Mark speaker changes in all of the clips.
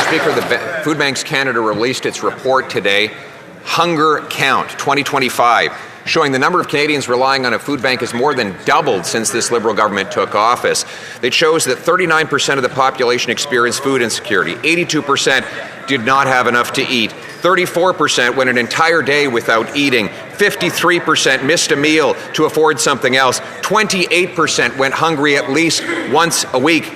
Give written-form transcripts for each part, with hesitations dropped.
Speaker 1: Speaker, the Food Banks Canada released its report today, Hunger Count 2025, showing the number of Canadians relying on a food bank has more than doubled since this Liberal government took office. It shows that 39% of the population experienced food insecurity, 82% did not have enough to eat, 34% went an entire day without eating, 53% missed a meal to afford something else, 28% went hungry at least once a week.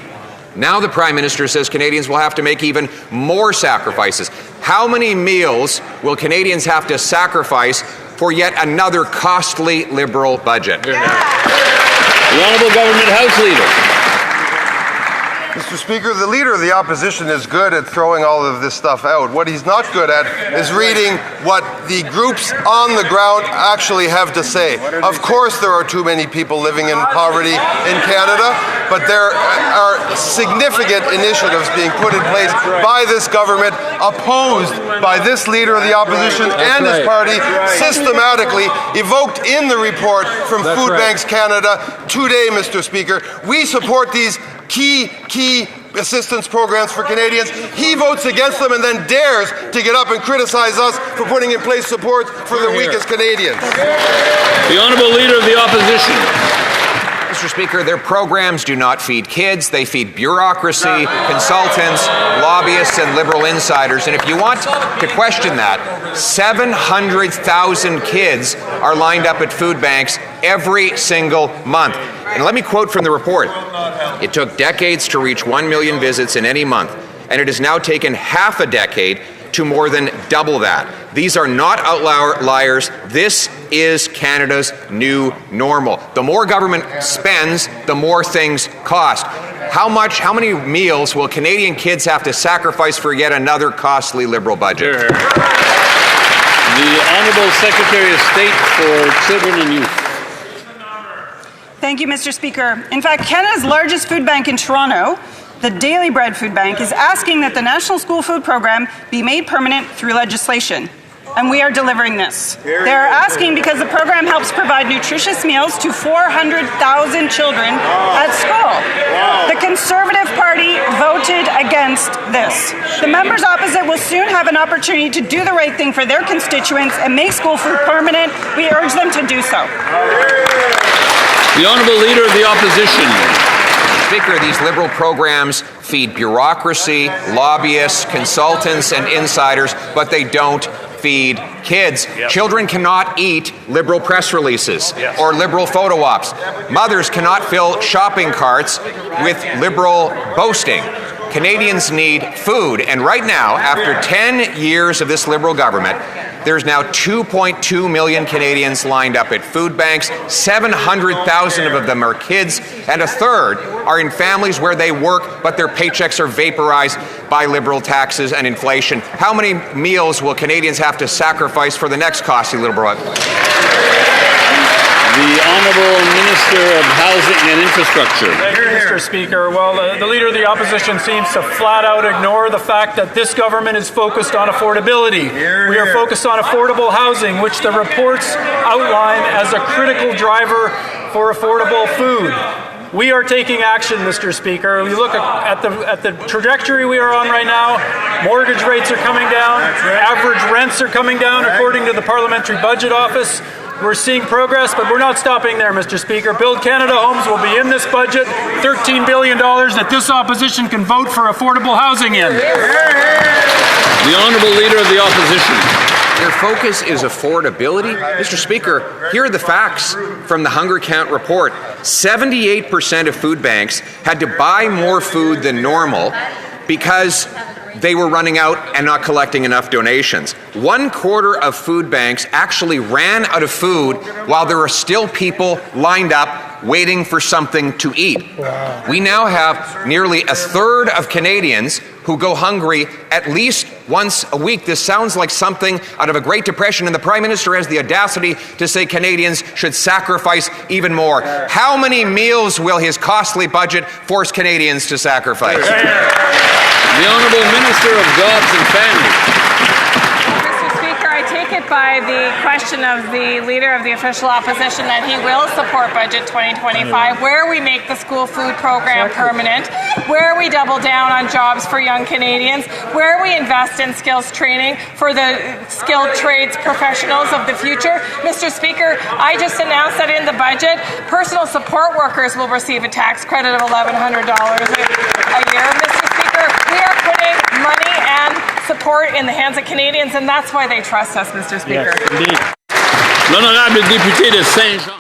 Speaker 1: Now the Prime Minister says Canadians will have to make even more sacrifices. How many meals will Canadians have to sacrifice for yet another costly Liberal budget?
Speaker 2: The Honourable Government House Leader.
Speaker 3: Mr. Speaker, the Leader of the Opposition is good at throwing all of this stuff out. What he's not good at is reading what the groups on the ground actually have to say. Of course there are too many people living in poverty in Canada, but there are significant initiatives being put in place by this government, opposed by this Leader of the Opposition and his party, systematically evoked in the report from Food Banks Canada today, Mr. Speaker. We support these key assistance programs for Canadians. He votes against them and then dares to get up and criticize us for putting in place support for the weakest Canadians.
Speaker 2: The Honourable Leader of the Opposition.
Speaker 1: Mr. Speaker, their programs do not feed kids, they feed bureaucracy, consultants, lobbyists, and Liberal insiders. And if you want to question that, 700,000 kids are lined up at food banks every single month. And let me quote from the report. It took decades to reach 1 million visits in any month, and it has now taken half a decade to more than double that. These are not outliers. This is Canada's new normal. The more government spends, the more things cost. How many meals will Canadian kids have to sacrifice for yet another costly Liberal budget?
Speaker 2: The Honourable Secretary of State for Children and Youth.
Speaker 4: Thank you, Mr. Speaker. In fact, Canada's largest food bank in Toronto, the Daily Bread Food Bank, is asking that the National School Food Program be made permanent through legislation. And we are delivering this. They're asking because the program helps provide nutritious meals to 400,000 children at school. The Conservative Party voted against this. The members opposite will soon have an opportunity to do the right thing for their constituents and make school food permanent. We urge them to do so.
Speaker 2: The Honourable Leader of the Opposition.
Speaker 1: Speaker, these Liberal programs feed bureaucracy, lobbyists, consultants, and insiders, but they don't feed kids. Children cannot eat Liberal press releases or Liberal photo ops. Mothers cannot fill shopping carts with Liberal boasting. Canadians need food, and right now, after 10 years of this Liberal government, there's now 2.2 million Canadians lined up at food banks. 700,000 of them are kids, and a third are in families where they work, but their paychecks are vaporized by Liberal taxes and inflation. How many meals will Canadians have to sacrifice for the next costly Liberal?
Speaker 2: The Honourable Minister of Housing and Infrastructure.
Speaker 5: Thank you, Mr. Speaker. Well, the Leader of the Opposition seems to flat out ignore the fact that this government is focused on affordability. We are focused on affordable housing, which the reports outline as a critical driver for affordable food. We are taking action, Mr. Speaker. We look at the trajectory we are on right now. Mortgage rates are coming down. Average rents are coming down, according to the Parliamentary Budget Office. We're seeing progress, but we're not stopping there, Mr. Speaker. Build Canada Homes will be in this budget, $13 billion that this opposition can vote for affordable housing in.
Speaker 2: The Honourable Leader of the Opposition.
Speaker 1: Their focus is affordability. Mr. Speaker, here are the facts from the Hunger Count report. 78% of food banks had to buy more food than normal because they were running out and not collecting enough donations. 1/4 of food banks actually ran out of food while there are still people lined up waiting for something to eat. Wow. We now have nearly a third of Canadians who go hungry at least once a week. This sounds like something out of a Great Depression, and the Prime Minister has the audacity to say Canadians should sacrifice even more. How many meals will his costly budget force Canadians to sacrifice?
Speaker 2: The Honourable Minister of Jobs and Family.
Speaker 6: Mr. Speaker, I take it by the question of the Leader of the Official Opposition that he will support Budget 2025, where we make the school food program permanent, where we double down on jobs for young Canadians, where we invest in skills training for the skilled trades professionals of the future. Mr. Speaker, I just announced that in the budget, personal support workers will receive a tax credit of $1,100 a year. Mr. Speaker, we are putting money and support in the hands of Canadians, and that's why they trust us, Mr. Speaker.
Speaker 2: Yes, indeed. L'honorable député de Saint-Jean.